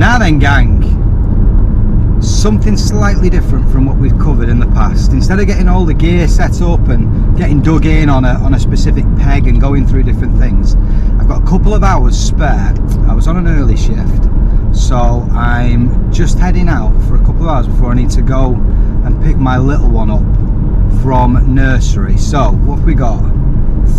Now then gang, something slightly different from what we've covered in the past. Instead of getting all the gear set up and getting dug in on a specific peg and going through different things, I've got a couple of hours spare. I was on an early shift, so I'm just heading out for a couple of hours before I need to go and pick my little one up from nursery. So what have we got?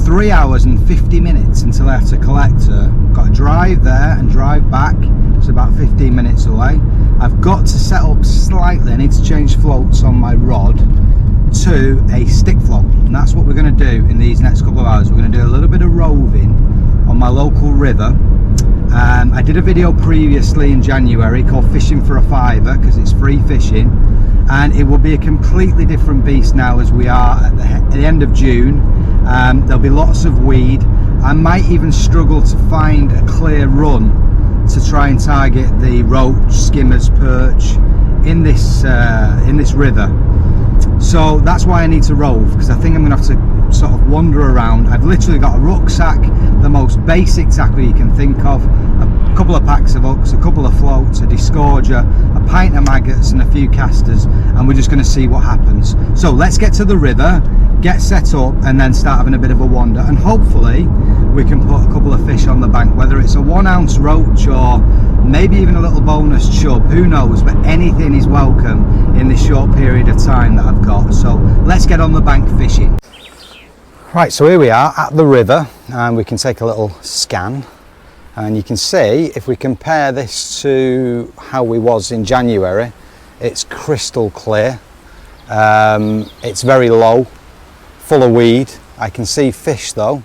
3 hours and 50 minutes until I have to collect her. Got to drive there and drive back. It's about 15 minutes away. I've got to set up slightly. I need to change floats on my rod to a stick float, and that's what we're going to do in these next couple of hours. We're going to do a little bit of roving on my local river. I did a video previously in January called Fishing for a Fiver, because it's free fishing, and it will be a completely different beast now as we are at the end of June. There'll be lots of weed. I might even struggle to find a clear run to try and target the roach, skimmers, perch in this river. So that's why I need to rove, because I think I'm going to have to sort of wander around. I've literally got a rucksack, the most basic tackle you can think of, a couple of packs of hooks, a couple of floats, a disgorger, a pint of maggots and a few casters, and we're just going to see what happens. So let's get to the river, get set up, and then start having a bit of a wander, and hopefully we can put a couple of fish on the bank, whether it's a 1 ounce roach or maybe even a little bonus chub, who knows, but anything is welcome in this short period of time that I've got. So let's get on the bank fishing. Right, so here we are at the river, and we can take a little scan, and you can see if we compare this to how we was in January, it's crystal clear. It's very low, full of weed. I can see fish though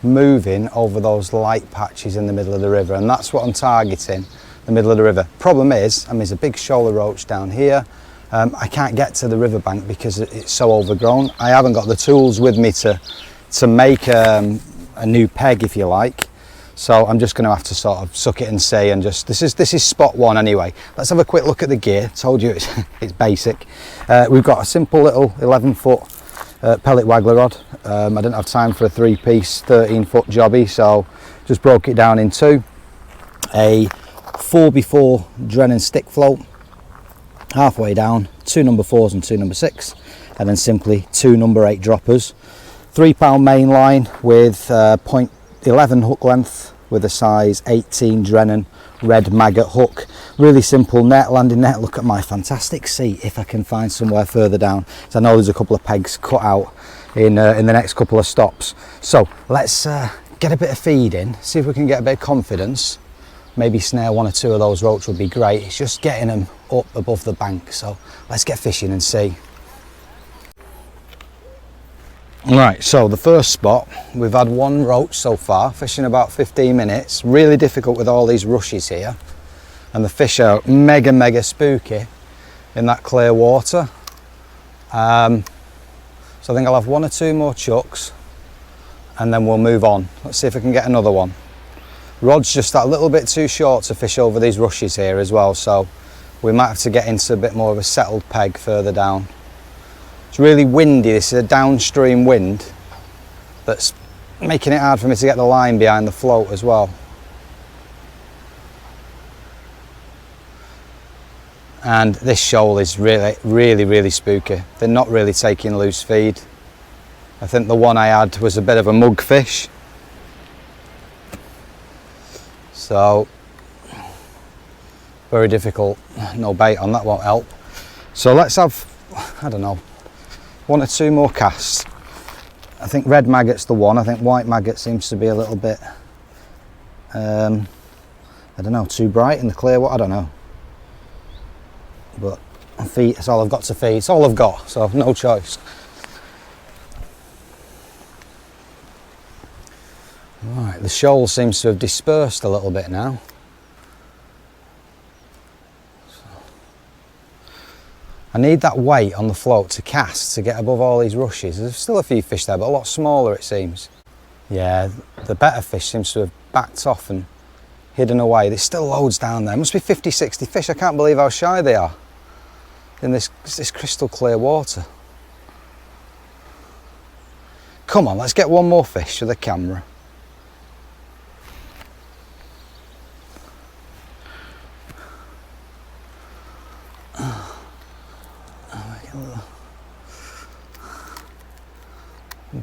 moving over those light patches in the middle of the river, and that's what I'm targeting, the middle of the river. Problem is, there's a big shoal of roach down here. I can't get to the riverbank because it's so overgrown. I haven't got the tools with me to make a new peg, if you like. So I'm just going to have to sort of suck it and see, and just this is spot one anyway. Let's have a quick look at the gear. Told you it's basic. We've got a simple little 11-foot pellet waggler rod. I didn't have time for a 3-piece 13-foot jobby, so just broke it down in two. A 4x4 Drennan stick float, halfway down, 2 number 4s and 2 number 6, and then simply 2 number 8 droppers. 3-pound main line with 0.11 hook length with a size 18 Drennan red maggot hook. Really simple net, landing net. Look at my fantastic seat, if I can find somewhere further down. So I know there's a couple of pegs cut out in the next couple of stops. So let's get a bit of feed in, see if we can get a bit of confidence. Maybe snare 1 or 2 of those roach would be great. It's just getting them up above the bank. So let's get fishing and see. Right, so the first spot, we've had 1 roach so far, fishing about 15 minutes. Really difficult with all these rushes here, and the fish are mega spooky in that clear water. So I think I'll have 1 or 2 more chucks and then we'll move on. Let's see if I can get another one. Rod's just that little bit too short to fish over these rushes here as well, so we might have to get into a bit more of a settled peg further down. It's really windy. This is a downstream wind that's making it hard for me to get the line behind the float as well. And this shoal is really spooky. They're not really taking loose feed. I think the one I had was a bit of a mug fish. So very difficult. No bait on that won't help. So let's have, I don't know, 1 or 2 more casts. I think red maggot's the one. I think white maggot seems to be a little bit, I don't know, too bright in the clear water. I don't know. But feed, it's all I've got to feed. It's all I've got, so no choice. Right, the shoal seems to have dispersed a little bit now. I need that weight on the float to cast to get above all these rushes. There's still a few fish there, but a lot smaller it seems. Yeah, the better fish seems to have backed off and hidden away. There's still loads down there. Must be 50, 60 fish. I can't believe how shy they are in this crystal clear water. Come on, let's get 1 more fish with the camera.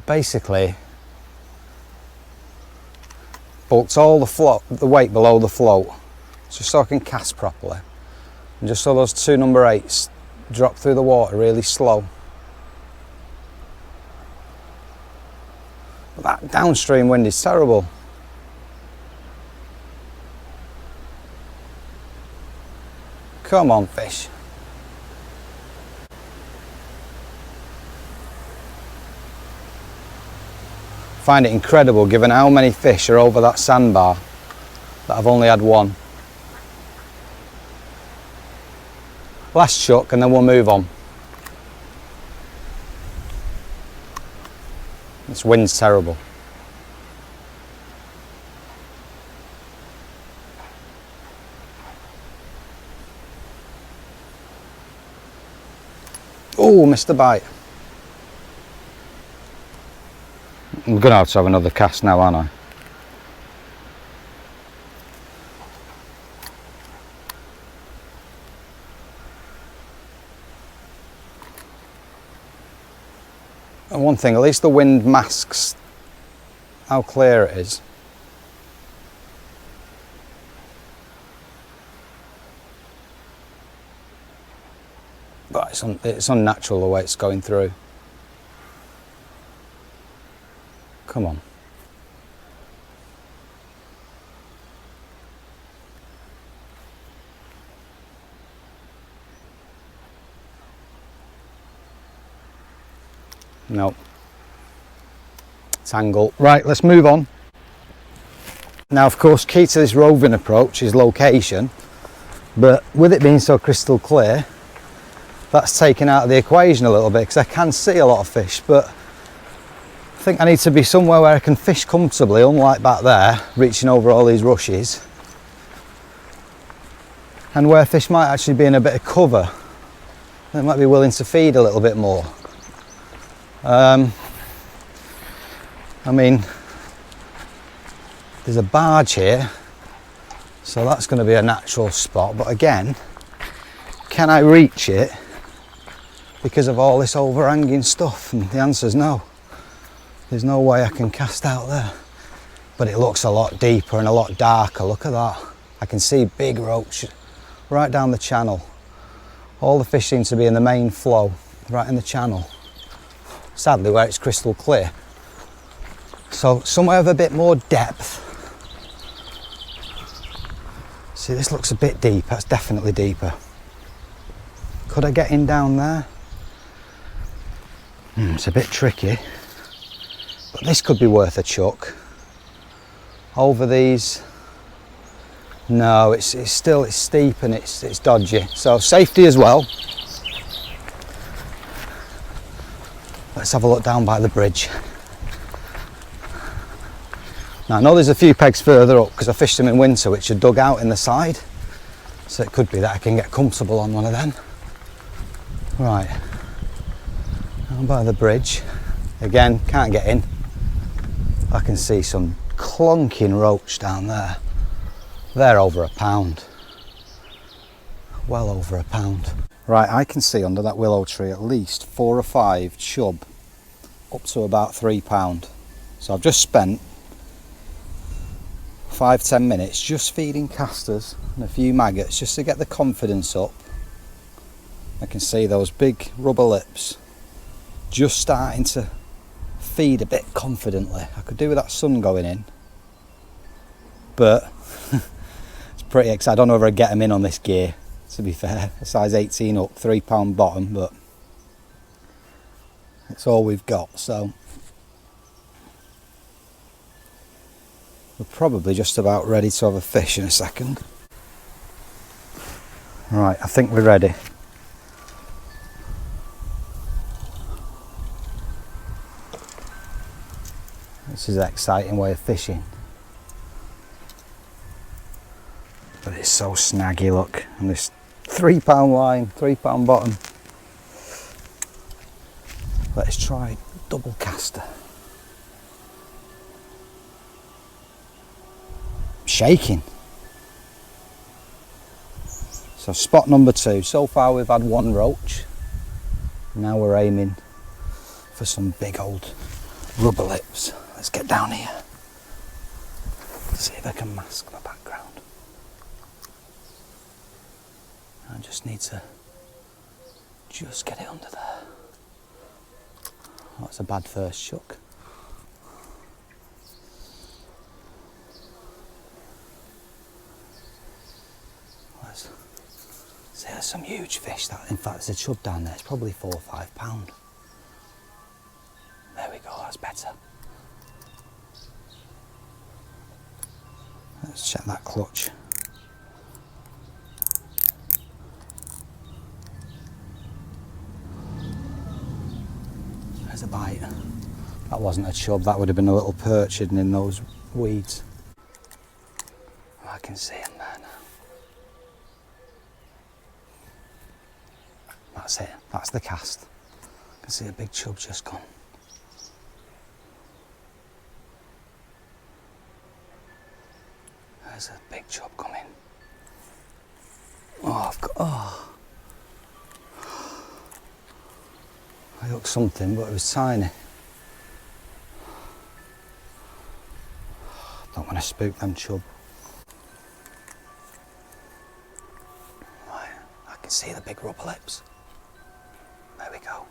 Basically bulked all the weight below the float, just so I can cast properly, and just so those two number 8s drop through the water really slow. But that downstream wind is terrible. Come on, fish. Find it incredible given how many fish are over that sandbar that I've only had one. Last chuck and then we'll move on. This wind's terrible. Oh, missed the bite. I'm going to have another cast now, aren't I? And one thing, at least the wind masks how clear it is. But it's unnatural the way it's going through. Come on. No. Tangle. Right, let's move on. Now, of course, key to this roving approach is location, but with it being so crystal clear, that's taken out of the equation a little bit, because I can see a lot of fish, but I think I need to be somewhere where I can fish comfortably, unlike back there, reaching over all these rushes, and where fish might actually be in a bit of cover. They might be willing to feed a little bit more. I mean, there's a barge here, so that's going to be a natural spot, but again, can I reach it because of all this overhanging stuff? And the answer is no. There's no way I can cast out there. But it looks a lot deeper and a lot darker. Look at that. I can see big roach right down the channel. All the fish seem to be in the main flow, right in the channel. Sadly, where it's crystal clear. So somewhere with a bit more depth. See, this looks a bit deep. That's definitely deeper. Could I get in down there? It's a bit tricky. But this could be worth a chuck. Over these, no, it's steep and it's dodgy. So safety as well. Let's have a look down by the bridge. Now I know there's a few pegs further up because I fished them in winter, which are dug out in the side. So it could be that I can get comfortable on one of them. Right, down by the bridge. Again, can't get in. I can see some clunking roach down there. They're over £1. Well over £1. Right, I can see under that willow tree at least 4 or 5 chub, up to about £3. So I've just spent 5-10 minutes just feeding casters and a few maggots just to get the confidence up. I can see those big rubber lips just starting to feed a bit confidently. I could do with that sun going in, but it's pretty exciting. I don't know whether I'd get them in on this gear, to be fair. A size 18 up, £3 bottom, but it's all we've got, so we're probably just about ready to have a fish in a second. Right, I think we're ready. This is an exciting way of fishing. But it's so snaggy, look. And this £3 line, £3 bottom. Let's try double caster. Shaking. So spot number 2. So far we've had 1 roach. Now we're aiming for some big old rubber lips. Let's get down here. See if I can mask my background. I just need to just get it under there. That's a bad first chuck. Let's see, there's some huge fish. That, in fact, there's a chub down there. It's probably 4 or 5 pound. There we go, that's better. Let's check that clutch. There's a bite. That wasn't a chub, that would have been a little perch hidden in those weeds. Oh, I can see him there now. That's it, that's the cast. I can see a big chub just gone. There's a big chub coming. Oh, I've got, oh. I hooked something, but it was tiny. Don't want to spook them chub. Right, I can see the big rubber lips. There we go.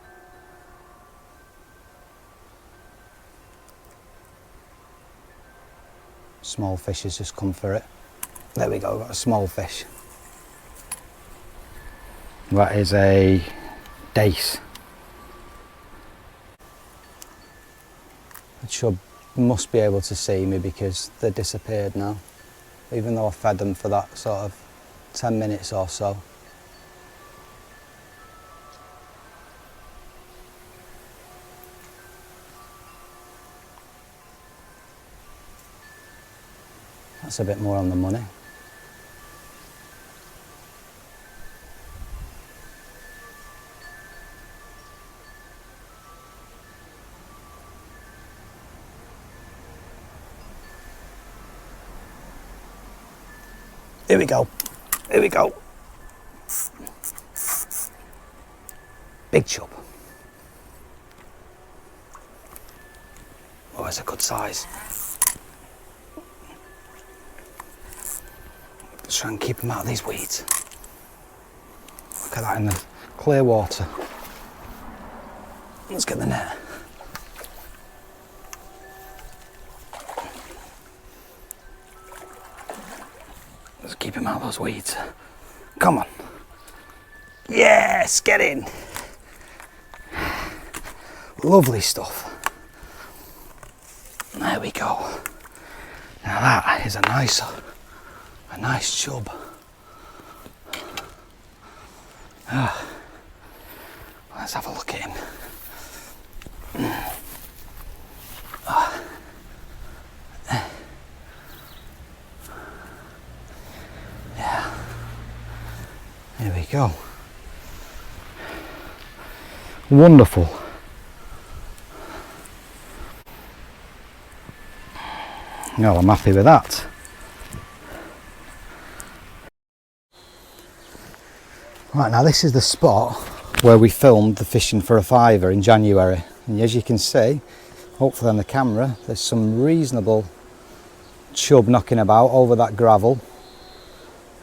Small fish has just come for it. There we go, got a small fish. That is a dace. The chub must be able to see me because they're disappeared now, even though I fed them for that sort of 10 minutes or so. That's a bit more on the money. Here we go, here we go. Big chub. Oh, it's a good size. Let's try and keep them out of these weeds. Look at that in the clear water. Let's get the net. Let's keep him out of those weeds. Come on. Yes, get in. Lovely stuff. There we go. Now that is a nice chub. Let's have a look at him. Yeah. There we go. Wonderful. Well, I'm happy with that. Right, now this is the spot where we filmed the fishing for a fiver in January, and as you can see, hopefully on the camera, there's some reasonable chub knocking about over that gravel.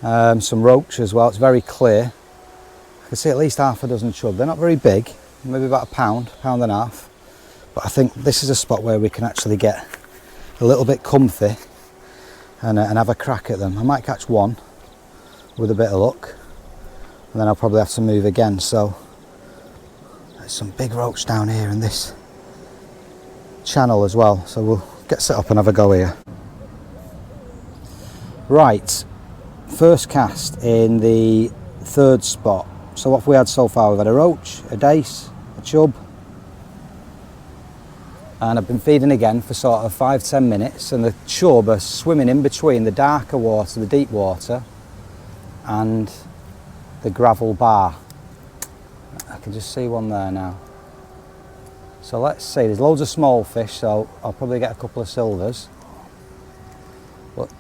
Some roach as well. It's very clear. I can see at least half a dozen chub. They're not very big, maybe about a pound and a half, but I think this is a spot where we can actually get a little bit comfy and have a crack at them. I might catch one with a bit of luck, and then I'll probably have to move again. So there's some big roach down here in this channel as well, so we'll get set up and have a go here. Right, first cast in the third spot. So what have we had so far? We've had a roach, a dace, a chub, and I've been feeding again for sort of 5-10 minutes, and the chub are swimming in between the darker water, the deep water, and the gravel bar. I can just see one there now. So let's see, there's loads of small fish, so I'll probably get a couple of silvers. But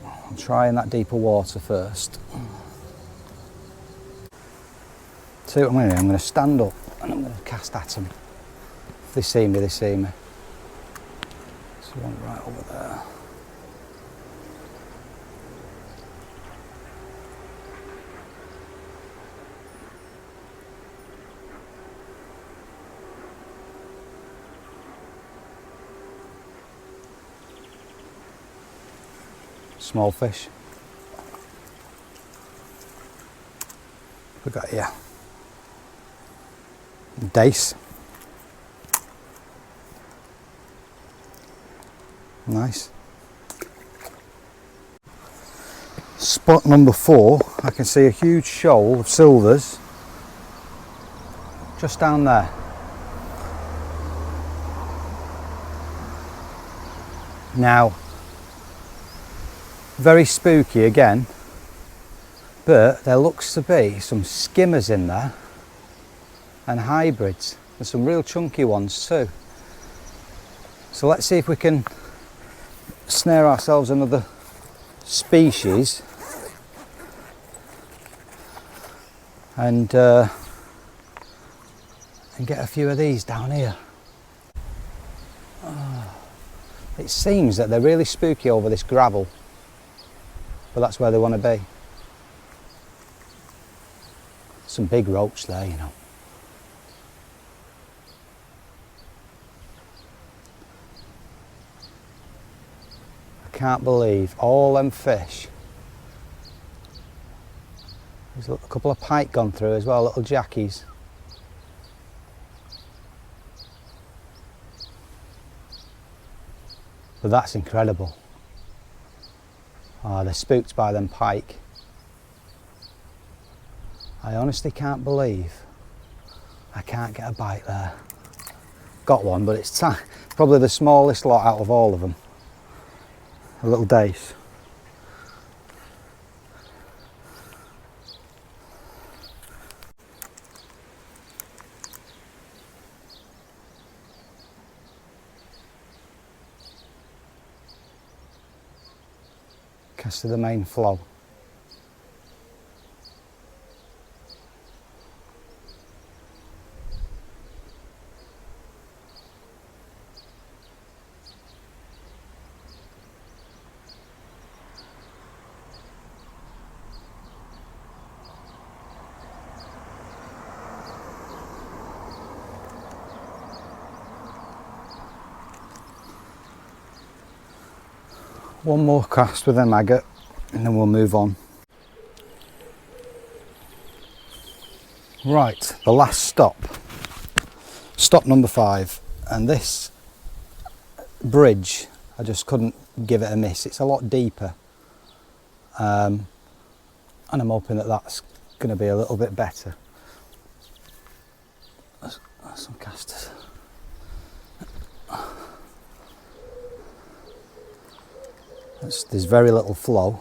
I'm try in that deeper water first. See what I'm going to do? I'm going to stand up and I'm going to cast at them. If they see me, they see me. So one right over there. Small fish. We've got here dace. Nice. Spot number 4, I can see a huge shoal of silvers just down there. Now, very spooky again, but there looks to be some skimmers in there and hybrids, and some real chunky ones too. So let's see if we can snare ourselves another species and get a few of these down here. It seems that they're really spooky over this gravel, but that's where they want to be. Some big roach there, you know. I can't believe all them fish. There's a couple of pike gone through as well, little jackies. But that's incredible. Oh, they're spooked by them pike. I honestly can't believe I can't get a bite there. Got one, but it's probably the smallest lot out of all of them. A little dace. Cast to the main flow. One more cast with a maggot and then we'll move on. Right, the last stop. Stop number 5, and this bridge, I just couldn't give it a miss. It's a lot deeper, and I'm hoping that that's going to be a little bit better. That's some casters. There's very little flow.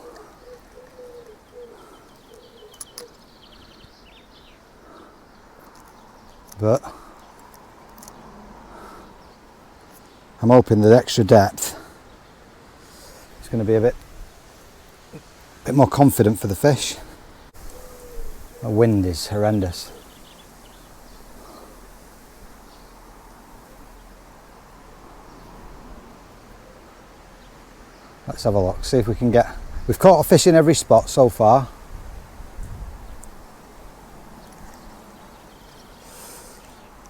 But I'm hoping that extra depth is going to be a bit more confident for the fish. The wind is horrendous. Let's have a look, see if we can get... We've caught a fish in every spot so far.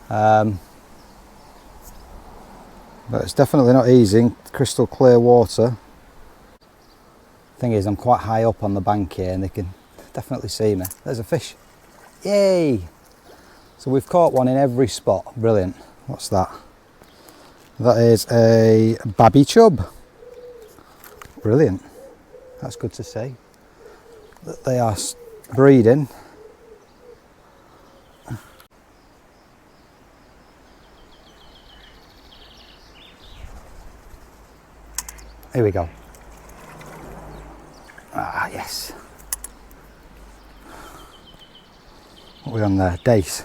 But it's definitely not easy. Crystal clear water. Thing is, I'm quite high up on the bank here and they can definitely see me. There's a fish. Yay! So we've caught one in every spot. Brilliant. What's that? That is a babby chub. Brilliant. That's good to see that they are breeding. Here we go. Ah, yes. What are we on there? Dace.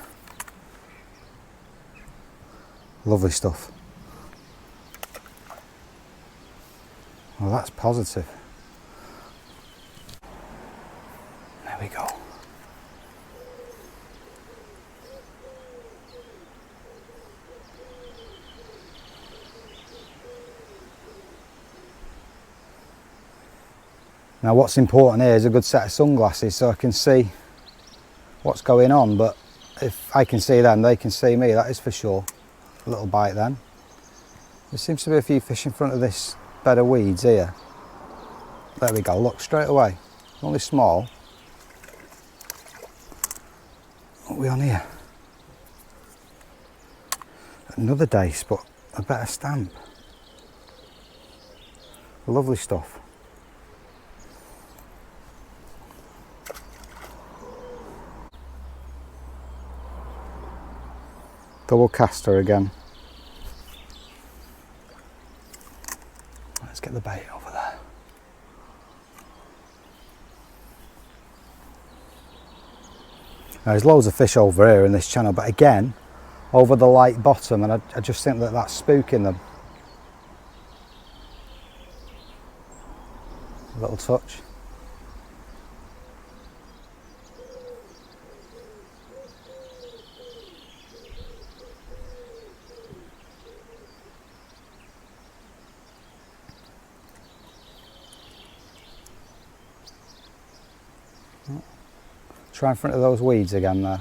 Lovely stuff. Well, that's positive. Now what's important here is a good set of sunglasses so I can see what's going on, but if I can see them, they can see me, that is for sure. A little bite then. There seems to be a few fish in front of this bed of weeds here. There we go, look, straight away. Only small. What are we on here? Another dace, but a better stamp. Lovely stuff. Double caster again. Let's get the bait over there. Now, there's loads of fish over here in this channel, but again, over the light bottom, and I just think that that's spooking them. A little touch. Try in front of those weeds again there.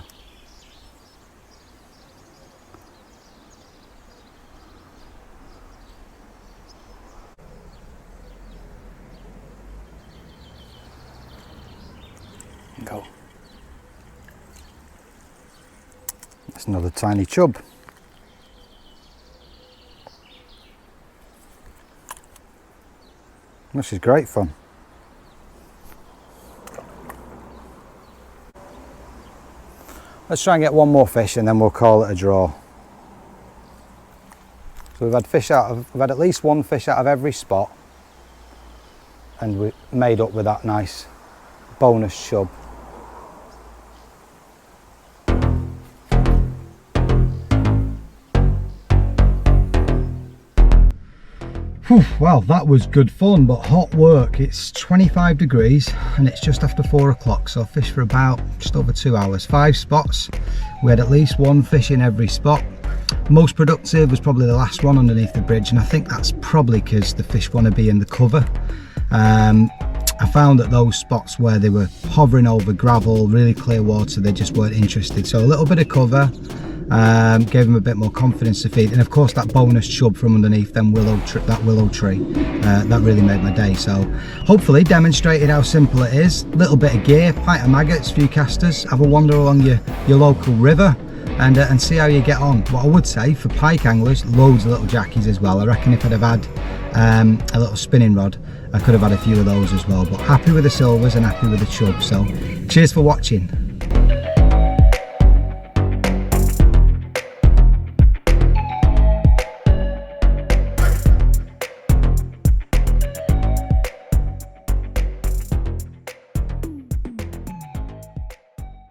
Go. That's another tiny chub. This is great fun. Let's try and get one more fish and then we'll call it a draw. So we've had at least one fish out of every spot, and we made up with that nice bonus chub. Whew, well, that was good fun, but hot work. It's 25 degrees and it's just after 4 o'clock, so I fished for about just over 2 hours. 5 spots. We had at least one fish in every spot. Most productive was probably the last one underneath the bridge, and I think that's probably because the fish want to be in the cover. I found that those spots where they were hovering over gravel, really clear water, they just weren't interested. So a little bit of cover gave them a bit more confidence to feed, and of course that bonus chub from underneath that willow tree, that really made my day. So hopefully demonstrated how simple it is. Little bit of gear, pint of maggots, few casters, have a wander along your local river and see how you get on. What I would say for pike anglers, loads of little jackies as well. I reckon if I'd have had a little spinning rod, I could have had a few of those as well, but happy with the silvers and happy with the chub. So cheers for watching.